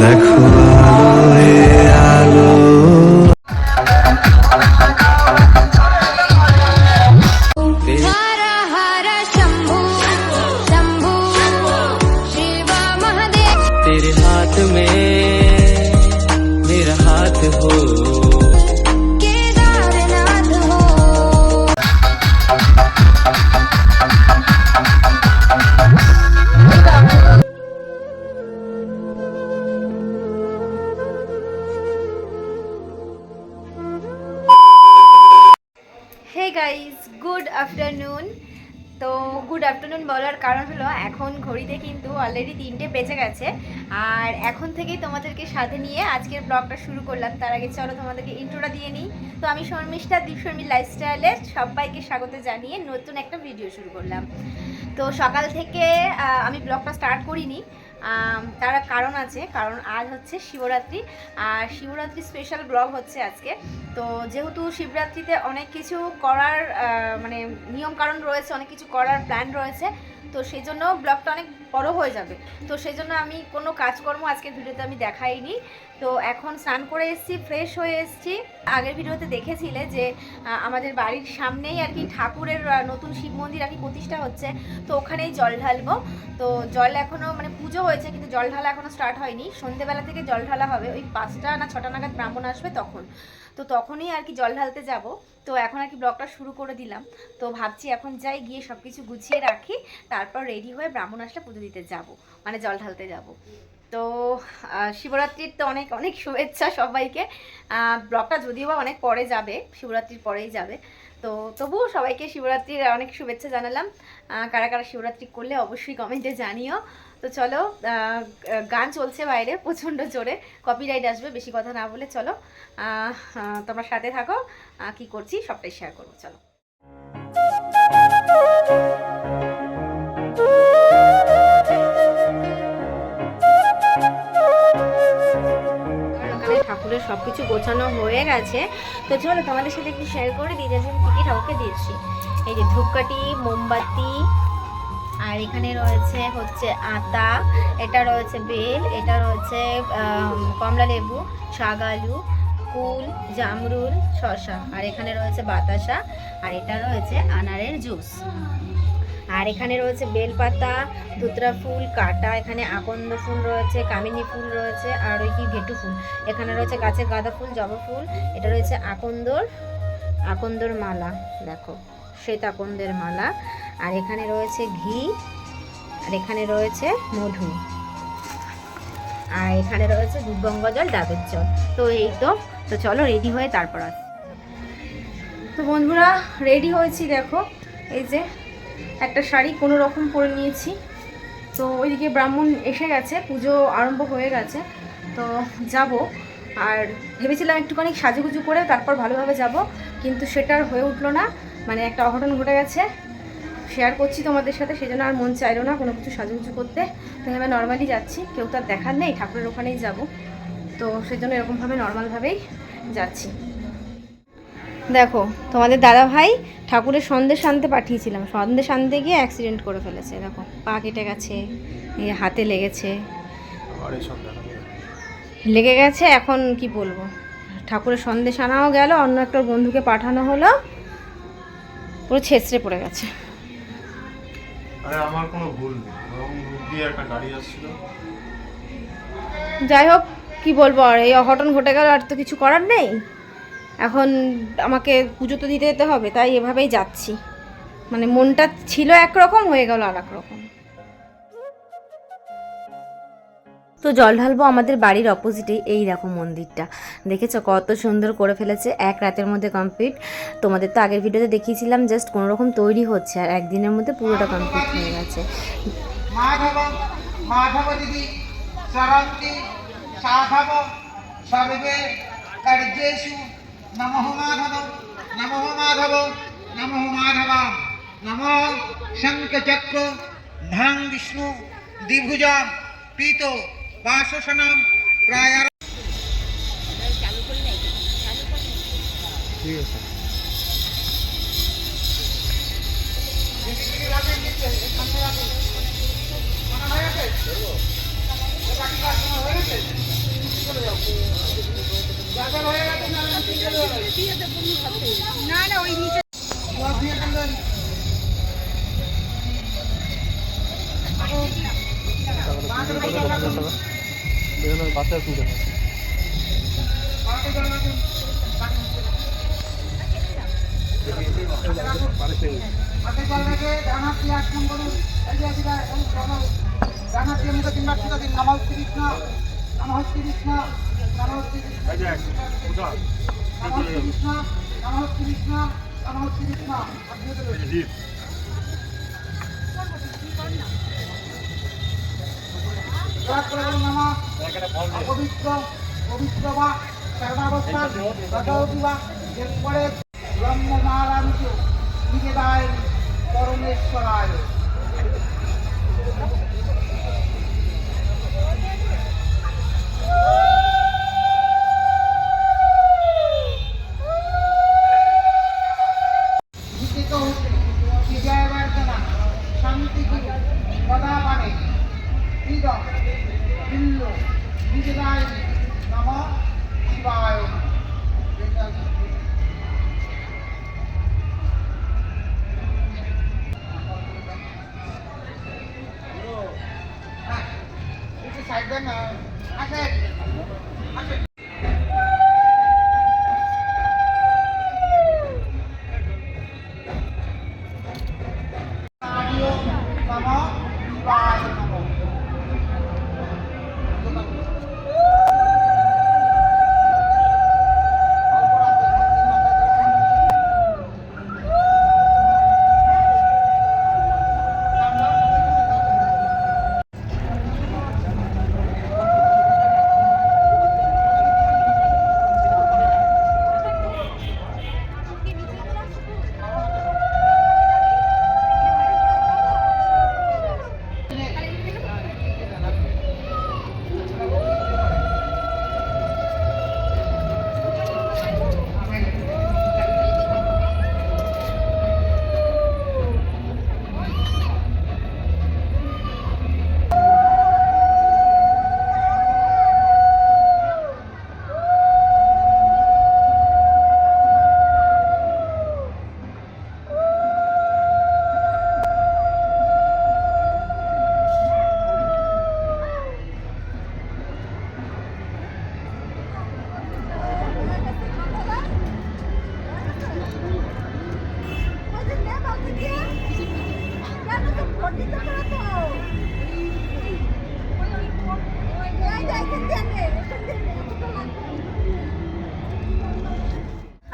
দেখো আলোয় আলো। हर हर शंभू शंभू शिव महादेव। तेरे हाथ में मेरा हाथ हो, केदारनाथ हो। Hey guys, good afternoon. তো গুড আফটারনুন বলার কারণ হলো এখন ঘড়িতে কিন্তু অলরেডি 3টে বেজে গেছে, আর এখন থেকেই তোমাদেরকে সাথে নিয়ে আজকের ব্লগটা শুরু করলাম। তার আগে চলো তোমাদেরকে ইন্ট্রোটা দিয়ে নিই। তো আমি শর্মিষ্ঠা, দীপ শর্মির লাইফস্টাইলে সবাইকে স্বাগত জানিয়ে নতুন একটা ভিডিও শুরু করলাম। তো সকাল থেকে আমি ব্লগটা স্টার্ট করিনি, তার কারণ আছে, কারণ আজ হচ্ছে শিবরাত্রি, আর শিবরাত্রি স্পেশাল ব্লগ হচ্ছে আজকে। তো যেহেতু শিবরাত্রিতে অনেক কিছু করার মানে নিয়ম কারণ রয়েছে, অনেক কিছু করার প্ল্যান রয়েছে, তো সেই জন্য ব্লগটা অনেক বড় হয়ে যাবে। তো সেই জন্য আমি কোনো কাজকর্ম আজকের ভিডিওতে আমি দেখাইনি। তো এখন স্নান করে এসেছি, ফ্রেশ হয়ে এসেছি। আগের ভিডিওতে দেখেছিলে যে আমাদের বাড়ির সামনেই আর কি ঠাকুরের নতুন শিব মন্দির আর কি প্রতিষ্ঠা হচ্ছে, তো ওখানেই জল ঢালবো। তো জল এখনও মানে পুজো হয়েছে কিন্তু জল ঢালা এখনও স্টার্ট হয়নি, সন্ধ্যেবেলা থেকে জল ঢালা হবে, ওই 5টা না 6টা নাগাদ ব্রাহ্মণ আসবে তখন, তো তখনই আর কি জল ঢালতে যাব। তো এখন আর কি ব্লগটা শুরু করে দিলাম। তো ভাবছি এখন যাই, গিয়ে সব কিছু গুছিয়ে রাখি, তারপর রেডি হয়ে ব্রাহ্মণ আসলে পুজো দিতে যাব, মানে জল ঢালতে যাব। তো শিবরাত্রির তো অনেক অনেক শুভেচ্ছা সবাইকে। ব্লগটা যদিও বা অনেক পরে যাবে, শিবরাত্রির পরেই যাবে, তো তবুও সবাইকে শিবরাত্রির অনেক শুভেচ্ছা জানালাম। কারা কারা শিবরাত্রি করলে অবশ্যই কমেন্টে জানিও। তো চলো, গান চলছে বাইরে প্রচণ্ড জোরে, কপিরাইট আসবে, বেশি কথা না বলে চলো তোমরা সাথে থাকো, কি করছি সবটাই শেয়ার করবো, চলো। ঠাকুরের সব কিছু গোছানো হয়ে গেছে, তো চলো তোমাদের সাথে একটু শেয়ার করে দিই যে আমি কী ঠাকুরকে দিয়েছি। এই যে ধূপকাঠি, মোমবাতি, আর এখানে রয়েছে হচ্ছে আতা, এটা রয়েছে বেল, এটা রয়েছে কমলা লেবু, শাক আলু, কুল, জামরুল, শসা, আর এখানে রয়েছে বাতাসা, আর এটা রয়েছে আনারের জুস, আর এখানে রয়েছে বেলপাতা, ধুতরা ফুল কাটা, এখানে আকন্দ ফুল রয়েছে, কামিনী ফুল রয়েছে, আর ওই কি ভেটু ফুল, এখানে রয়েছে গাছের গাঁদা ফুল, জবা ফুল, এটা রয়েছে আকন্দর মালা, দেখো শ্বেত আকন্দের মালা, আর এখানে রয়েছে ঘি, আর এখানে রয়েছে মধু, আর এখানে রয়েছে দুধ গঙ্গা জল, ডাবের জল। তো এই তো চলো রেডি হয়ে তারপর আস। তো বন্ধুরা রেডি হয়েছি, দেখো এই যে একটা শাড়ি কোনো রকম পরে নিয়েছি। তো ওইদিকে ব্রাহ্মণ এসে গেছে, পুজো আরম্ভ হয়ে গেছে, তো যাব। আর ভেবেছিলাম একটুখানি সাজুগুজু করে তারপর ভালোভাবে যাব, কিন্তু সেটা আর হয়ে উঠলো না, মানে একটা অঘটন ঘটে গেছে, শেয়ার করছি তোমাদের সাথে, সেজন্য আর মন চাইলো না কোনো কিছু সাজুগুজু করতে। তো এভাবে নর্মালি যাচ্ছি, কেউ তো আর দেখার নেই, ঠাকুরের ওখানেই যাব, তো সেজন্য এরকমভাবে নর্মালভাবেই যাচ্ছি। দেখো তোমাদের দাদা ভাই ঠাকুরের সন্দেশ আনতে পাঠিয়েছিলাম, সন্দেশ আনতে গিয়ে অ্যাক্সিডেন্ট করে ফেলেছে, দেখো পা কেটে গেছে, হাতে লেগেছে, লেগে গেছে। এখন কি বলবো, ঠাকুরের সন্দেশ আনাও গেল, অন্য একটা বন্ধুকে পাঠানো হলো, পুরো ছেঁচড়ে পড়ে গেছে। আরে আমার কোনো ভুল নেই, রুট দিয়ে একটা গাড়ি আসছিল। যাই হোক কি বলবো, আর এই অঘটন ঘটে গেল, আর তো কিছু করার নেই, এখন আমাকে পুজো তো দিতে যেতে হবে, তাই এভাবেই যাচ্ছি, মানে মনটা ছিল একরকম, হয়ে গেল আর এক রকম। তো জল ঢালবো আমাদের বাড়ির অপোজিটেই, এই দেখো মন্দিরটা দেখেছো কত সুন্দর করে ফেলেছে, এক রাতের মধ্যে কমপ্লিট। তোমাদের তো আগের ভিডিওতে দেখিয়েছিলাম জাস্ট কোনো রকম তৈরি হচ্ছে, আর একদিনের মধ্যে পুরোটা কমপ্লিট হয়ে গেছে। মাধব দিদি চরন্তি সাধব সর্বে কার্যেষু নমঃ মাধব নমঃ মাধব নমঃ মাধবা নমঃ শঙ্খচক্র ধরং বিষ্ণু দ্বিভুজা পীত বাসসনাম প্রায়। ঠিক আছে। যাদের হয়ে গেছে না না ওই নিচে জল দিয়ে ফেলবেন। হাতে জল রেখে ডান হাত দিয়ে আসন করুন। এই যে এদিকে ডান হাত দিয়ে মুখে তিনবার ছিটা দিন। নমঃ কৃষ্ণ নমঃ কৃষ্ণ নমঃ কৃষ্ণ নমঃ কৃষ্ণ নমঃ কৃষ্ণ নমঃ কৃষ্ণ। অপবিত্র পবিত্র বা সর্বাবস্থা বা এরপরে ব্রহ্ম মহারাজ নিজেদায় পরমেশ্বরায়। জিতিত হতে বিজয় বর্ধনা শান্তি গুরু সদা পানে হৃদয় বিল্ল নিজেদায় নম শিবায়। সাইড দেন আসে আসে।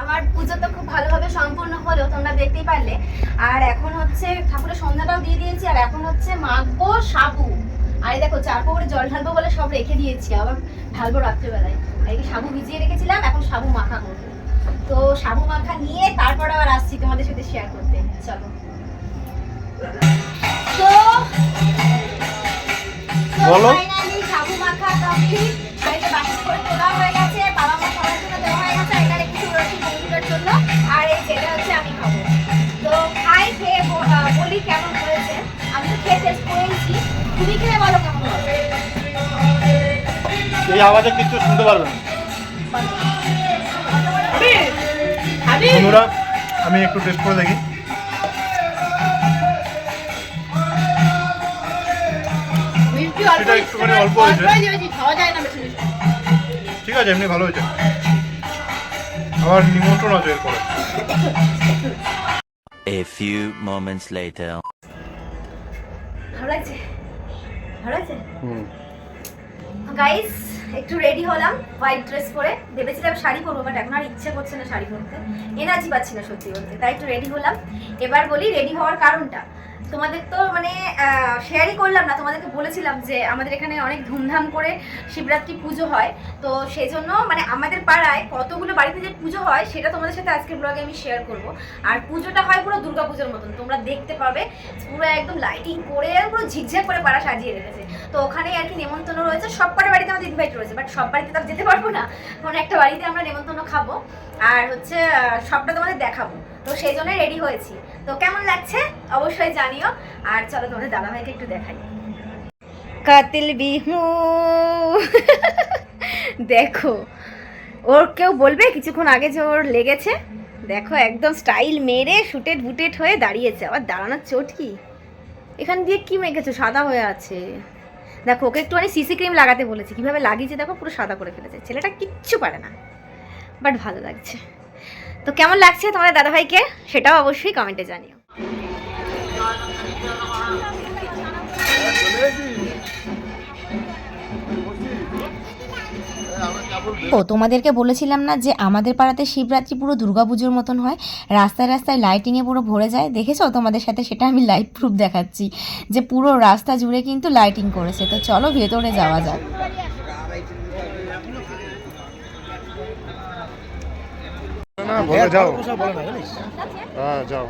আমার পুজো তো খুব ভালোভাবে সম্পূর্ণ হলো, তোমরা দেখতেই পারলে। আর এখন হচ্ছে ঠাকুরের সন্ধ্যাটাও দিয়ে দিয়েছি, আর এখন হচ্ছে মাখবো সাবু। আর এই দেখো চার করে জল ঢালবো বলে সব রেখে দিয়েছি, আবার ঢালবো রাত্রেবেলায়। আর এই সাবু ভিজিয়ে রেখেছিলাম, এখন সাবু মাখা করবো। তো সাবু মাখা নিয়ে তারপর আবার আসছি তোমাদের সাথে শেয়ার করতে। চলো। তো বলো। ফাইনালি সাবু মাখা কমপ্লিট। আর এটা বাকি করে তোলা হয়ে গেছে, বাবা মা সবার জন্য দেওয়া হয়ে গেছে। এটা একটু রয়েছে বন্ধুদের জন্য, আর এই যেটা হচ্ছে আমি খাবো। তো খাই, খেয়ে বলি কেমন হয়েছে। আমি তো খেয়ে টেস্ট করেছি, তুমি খেয়ে বলো কেমন হয়েছে। এই আওয়াজে কিছু শুনতে পারবে না বন্ধুরা। আমি একটু টেস্ট করে দেখি। সেটা একটুখানি অল্প হয়েছে, ঠিক আছে, এমনি ভালো হয়েছে। আবার নিমন্ত্রণ আছে এরপরে। A few moments later. ভালো লাগছে, ভালো লাগছে। গাইস একটু রেডি হলাম হোয়াইট ড্রেস পরে। ভেবেছিলাম শাড়ি পরবো, বাট এখন আর ইচ্ছে করছে না শাড়ি পরতে, এনার্জি পাচ্ছি না সত্যি বলতে। তাই একটু রেডি হলাম। এবার বলি রেডি হওয়ার কারণটা। তোমাদের তো মানে শেয়ারই করলাম না, তোমাদেরকে বলেছিলাম যে আমাদের এখানে অনেক ধুমধাম করে শিবরাত্রি পুজো হয়। তো সেই জন্য মানে আমাদের পাড়ায় কতগুলো বাড়িতে যে পুজো হয় সেটা তোমাদের সাথে আজকের ব্লগে আমি শেয়ার করব। আর পুজোটা হয় পুরো দুর্গা পুজোর মতন, তোমরা দেখতে পাবে পুরো একদম লাইটিং করে পুরো ঝিকঝাক করে পাড়া সাজিয়ে রেখেছে। তো ওখানেই আর কি নেমন্তন্ন রয়েছে, সব কটা বাড়িতে আমাদের ইনভাইট রয়েছে, বাট সব বাড়িতে তো যেতে পারবো না, কোনো একটা বাড়িতে আমরা নেমন্তন্ন খাবো আর হচ্ছে সবটা তোমাদের দেখাবো। তো সেই জন্যই রেডি হয়েছি। তো কেমন লাগছে অবশ্যই জানিও। আর চলো তোমাদের দাদাভাইকে একটু দেখাই। কাতিল বিহু দেখো ওর কেউ বলবে কিছুক্ষণ আগে যে ওর লেগেছে, দেখো একদম স্টাইল মেরে শুটেড বুটেড হয়ে দাঁড়িয়েছে। আবার দাঁড়ানোর চোট কি, এখান দিয়ে কি মেখেছো, সাদা হয়ে আছে। দেখো ওকে একটুখানি সিসি ক্রিম লাগাতে বলেছি, কিভাবে লাগিয়েছে দেখো, পুরো সাদা করে ফেলেছে। ছেলেটা কিচ্ছু পারে না, বাট ভালো লাগছে। তো কেমন লাগছে তোমাদের দাদাভাইকে সেটাও অবশ্যই কমেন্টে জানিও। ও তোমাদেরকে বলেছিলাম না যে আমাদের পাড়াতে শিবরাত্রি পুরো দুর্গাপুজোর মতন হয়, রাস্তায় রাস্তায় লাইটিংয়ে পুরো ভরে যায়। দেখেছো তোমাদের সাথে সেটা আমি লাইভ প্রুফ দেখাচ্ছি যে পুরো রাস্তা জুড়ে কিন্তু লাইটিং করেছে। তো চলো ভেতরে যাওয়া যাক। না বলে যাও, হ্যাঁ যাও।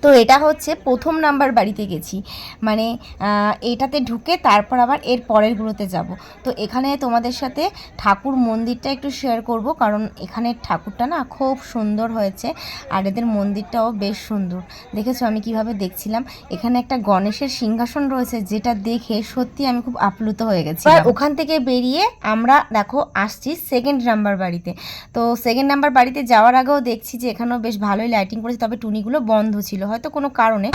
তো এটা হচ্ছে প্রথম নাম্বার বাড়িতে গেছি, মানে এটাতে ঢুকে তারপর আবার এর পরেরগুলোতে যাব। তো এখানে তোমাদের সাথে ঠাকুর মন্দিরটা একটু শেয়ার করব, কারণ এখানের ঠাকুরটা না খুব সুন্দর হয়েছে আর এদের মন্দিরটাও বেশ সুন্দর। দেখেছো আমি কিভাবে দেখছিলাম, এখানে একটা গণেশের সিংহাসন রয়েছে যেটা দেখে সত্যি আমি খুব আপ্লুত হয়ে গেছি। আর ওখান থেকে বেরিয়ে আমরা দেখো আসছি সেকেন্ড নাম্বার বাড়িতে। তো সেকেন্ড নাম্বার বাড়িতে যাওয়ার আগেও দেখছি যে এখানেও বেশ ভালোই লাইটিং করেছে, তবে টুনিগুলো বন্ধ ছিল হয়তো কোনো কারণে।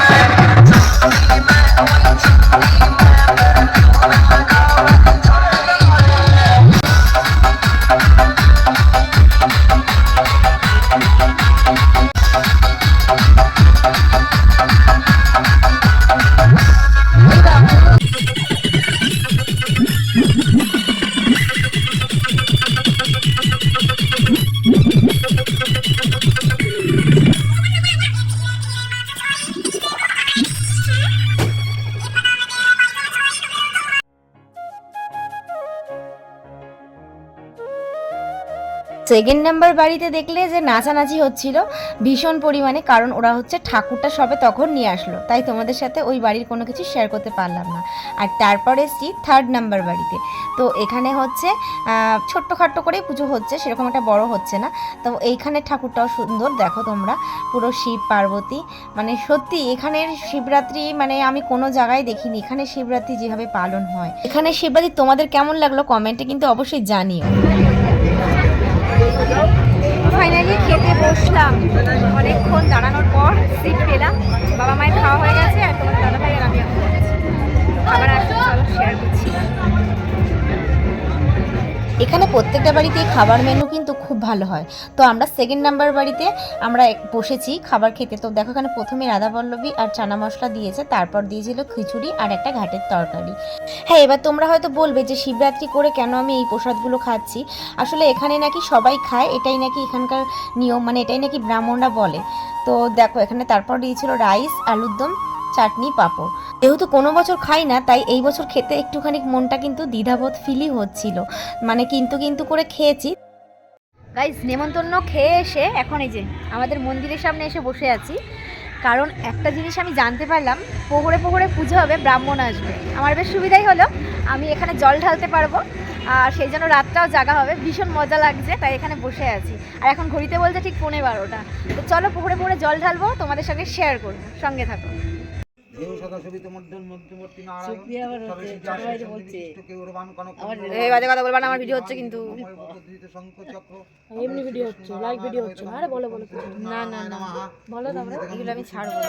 সেকেন্ড নাম্বার বাড়িতে দেখলে যে নাচানাচি হচ্ছিল ভীষণ পরিমাণে, কারণ ওরা হচ্ছে ঠাকুরটা সবে তখন নিয়ে আসলো, তাই তোমাদের সাথে ওই বাড়ির কোনো কিছু শেয়ার করতে পারলাম না। আর তারপরে এসছি থার্ড নাম্বার বাড়িতে। তো এখানে হচ্ছে ছোট্টখাট্টো করেই পুজো হচ্ছে, সেরকম একটা বড় হচ্ছে না। তো এইখানে ঠাকুরটাও সুন্দর, দেখো তোমরা পুরো শিব পার্বতী, মানে সত্যি এখানের শিবরাত্রি মানে আমি কোনো জায়গায় দেখিনি। এখানে শিবরাত্রি যেভাবে পালন হয়, এখানে শিবরাত্রি তোমাদের কেমন লাগলো কমেন্টে কিন্তু অবশ্যই জানিও। ফাইনালি খেতে বসলাম, অনেকক্ষণ দাঁড়ানোর পর সিট পেলাম। বাবা মায়ের খাওয়া হয়ে গেছে আর তোমার দাদা ভাই আর আমি এখন খাবার আসলে চলো শেয়ার করছি। এখানে প্রত্যেকটা বাড়িতে খাবার মেনু কিন্তু খুব ভালো হয়। তো আমরা সেকেন্ড নাম্বার বাড়িতে আমরা বসেছি খাবার খেতে। তো দেখো এখানে প্রথমে রাধাবল্লভী আর চানা মশলা দিয়েছে, তারপর দিয়েছিল খিচুড়ি আর একটা ঘাটের তরকারি। হ্যাঁ, এবার তোমরা হয়তো বলবে যে শিবরাত্রি করে কেন আমি এই প্রসাদগুলো খাচ্ছি। আসলে এখানে নাকি সবাই খায়, এটাই নাকি এখানকার নিয়ম, মানে এটাই নাকি ব্রাহ্মণরা বলে। তো দেখো এখানে তারপর দিয়েছিল রাইস, আলুর দম, চাটনি, পাঁপড়। যেহেতু কোনো বছর খাই না তাই এই বছর খেতে একটুখানি মনটা কিন্তু দ্বিধাবোধ ফিলই হচ্ছিল, মানে কিন্তু করে খেয়েছি। গাইস নেমন্তন্ন খেয়ে এসে এখন এই যে আমাদের মন্দিরের সামনে এসে বসে আছি, কারণ একটা জিনিস আমি জানতে পারলাম, প্রহরে প্রহরে পুজো হবে, ব্রাহ্মণ আসবে। আমার বেশ সুবিধাই হলো, আমি এখানে জল ঢালতে পারবো আর সেই জন্য রাতটাও জাগা হবে, ভীষণ মজা লাগছে, তাই এখানে বসে আছি। আর এখন ঘড়িতে বলছে ঠিক 11:15। তো চলো প্রহরে প্রহরে জল ঢালবো, তোমাদের সঙ্গে শেয়ার করবো, সঙ্গে থাকো। বাজে কথা বলবা না, আমার ভিডিও হচ্ছে কিন্তু। এমনি ভিডিও হচ্ছে, লাইভ ভিডিও হচ্ছে। আরে বলো বলো, না না না বলো, তারপরে এগুলো আমি ছাড়বো।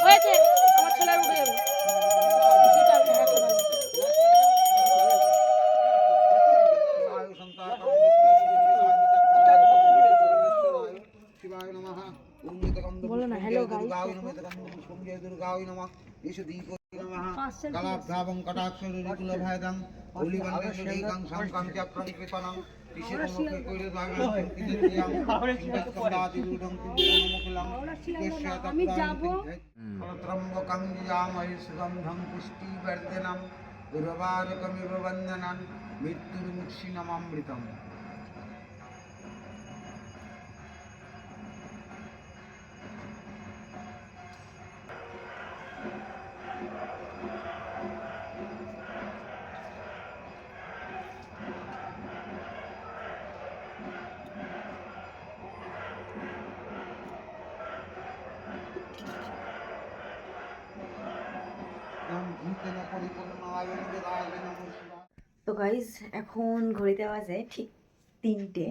হয়েছে, আমার ছেলে উঠে যাবে। বলো না হ্যালো গাইস। কলাভ্রাবং কটাক্ষরিকুলভয়দং অলিবন্দেশৈকাং শঙ্কাং চক্রং কৃপণং ঋষিকমুখে কৈরদাগং স্কন্দাদিরূঢ়ং কুমুকুলং ত্রম্বকং যামহি সুগন্ধং পুষ্টিবর্ধনং উর্বারকমিব বন্দনান মৃত্যুর্মুক্ষীণমৃতম। তেন পরিপূর্ণায় নিবেদায় নমঃ শিবায়। তো গাইজ এখন ঘড়িতে বাজে ঠিক 3টে,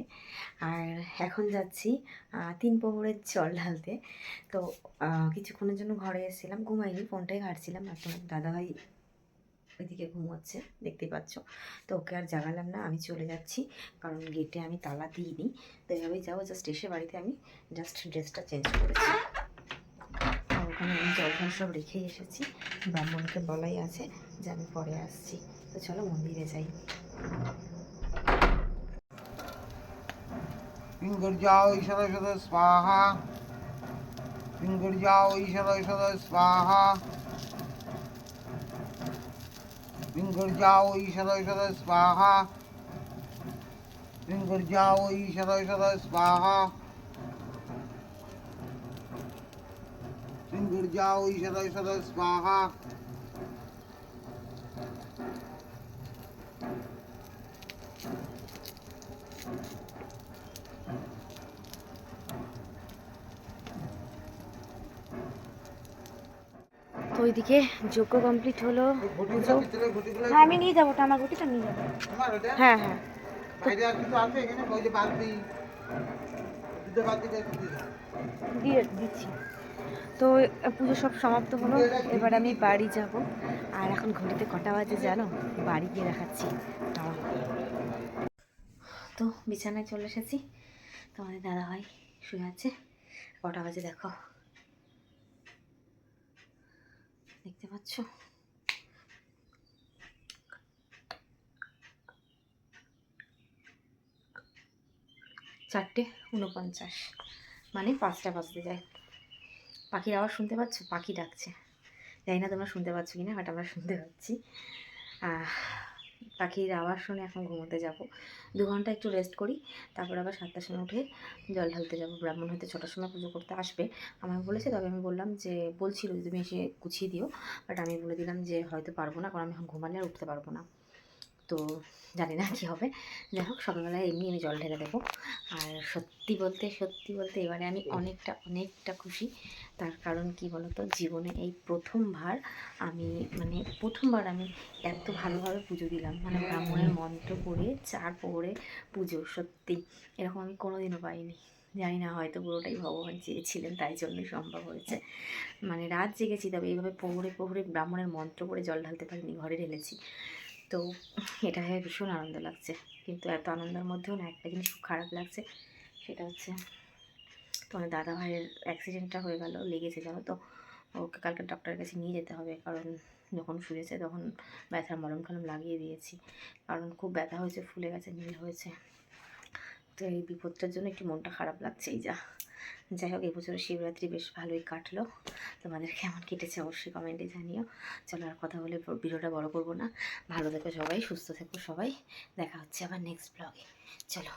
আর এখন যাচ্ছি 3 প্রহরের জল ঢালতে। তো কিছুক্ষণের জন্য ঘরে এসেছিলাম, ঘুমাইনি, ফোনটাই ঘাটছিলাম। আর তোমার দাদাভাই ওইদিকে ঘুমোচ্ছে, দেখতেই পাচ্ছ। তো ওকে আর জাগালাম না, আমি চলে যাচ্ছি, কারণ গেটে আমি তালা দিইনি। তো এভাবেই যাবো, জাস্ট এসে বাড়িতে আমি জাস্ট ড্রেসটা চেঞ্জ করেছি। আর ওখানে আমি জলখান সব রেখেই এসেছি, ব্রাহ্মণকে বলাই আছে যে আমি পরে আসছি। তো চলো মন্দিরে যাই। পিঙ্গর্যাও ঈশাদয় সদয় স্বাহা, পিঙ্গর্যাও ঈশাদয় সদয় স্বাহা, পিঙ্গর্যাও ঈশাদয় সদয় স্বাহা, পিঙ্গর্যাও ঈশাদয় সদয় স্বাহা, পিঙ্গর্যাও ঈশাদয় সদয় স্বাহা। তো ওইদিকে যজ্ঞ কমপ্লিট হলো। ঘটিগুলো ভিতরে ঘটিগুলো হ্যাঁ আমি নিয়ে যাবো, ওটা আমার ঘটিটা নিয়ে যাবো। তোমার ওটা হ্যাঁ হ্যাঁ বাইরে আর কিছু আছে এখানে? ওই যে বালতি, দুটো বালতিটা একটু দিয়ে দাও। দিচ্ছি। তো পুজো সব সমাপ্ত হলো, এবার আমি বাড়ি যাব। আর এখন ঘড়িতে কটা বাজে জানো? বাড়ি গিয়ে দেখাচ্ছি। দাঁড়াও। তো বিছানায় চলে এসেছি, তোমাদের দাদাভাই শুয়ে আছে। কটা বাজে দেখো, দেখতে পাচ্ছ? চারটে 49, মানে 5টা বাজতে যায়। পাখির আওয়াজ শুনতে পাচ্ছ? পাখি ডাকছে, জানি না তোমরা শুনতে পাচ্ছ কি না, বাট আমরা শুনতে পাচ্ছি। পাখির আওয়াজ শুনে এখন ঘুমোতে যাব। 2 ঘন্টা একটু রেস্ট করি, তারপর আবার 7টার সময় উঠে জল ঢালতে যাব। ব্রাহ্মণ হয়তো 6টার সময় পুজো করতে আসবে আমাকে বলেছে। তবে আমি বললাম যে, বলছিল যে তুমি এসে গুছিয়ে দিও, বাট আমি বলে দিলাম যে হয়তো পারবো না, কারণ আমি এখন ঘুমালে আর উঠতে পারবো না। তো জানি না কী হবে। যাই হোক, সকালবেলায় এমনি আমি জল ঢেলে দেবো। আর সত্যি বলতে এবারে আমি অনেকটা খুশি। তার কারণ কি বলতো, জীবনে এই প্রথমবার আমি এত ভালোভাবে পুজো দিলাম। মানে ব্রাহ্মণের মন্ত্র পড়ে 4 প্রহরে পুজো, সত্যি এরকম আমি কোনোদিনও পাইনি। জানি না, হয়তো পুরোটাই ভগবান চেয়েছিলেন, তাই জন্যই সম্ভব হয়েছে। মানে রাত জেগেছি, তবে এইভাবে প্রহরে ব্রাহ্মণের মন্ত্র পড়ে জল ঢালতে পারিনি, ঘরে ঢেলেছি। তো এটা ভেবে ভীষণ আনন্দ লাগছে। কিন্তু এত আনন্দের মধ্যেও না, একটা জিনিস খুব খারাপ লাগছে। সেটা হচ্ছে তোমার দাদা ভাইয়ের অ্যাক্সিডেন্টটা হয়ে গেল, লেগেছে জানো তো। ওকে কালকে ডক্টরের কাছে নিয়ে যেতে হবে, কারণ যখন শুয়েছে তখন ব্যথার মলম টলম লাগিয়ে দিয়েছি। কারণ খুব ব্যথা হয়েছে, ফুলে গেছে, নীল হয়েছে। তো এই বিপদটার জন্য একটু মনটা খারাপ লাগছে। এই যাই হোক, এবছরের শিবরাত্রি বেশ ভালোই কাটলো। তোমাদের কেমন কেটেছে অবশ্যই কমেন্টে জানিও। চলো আর কথা বলে ভিডিওটা বড় করবো না। ভালো থেকো সবাই, সুস্থ থেকো সবাই। দেখা হচ্ছে আবার নেক্সট ব্লগে। চলো,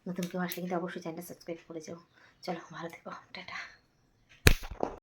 নতুন কেউ আসলে কিন্তু অবশ্যই চ্যানেলটা সাবস্ক্রাইব করে যাও। চলো, ভালো থেকো, টাটা।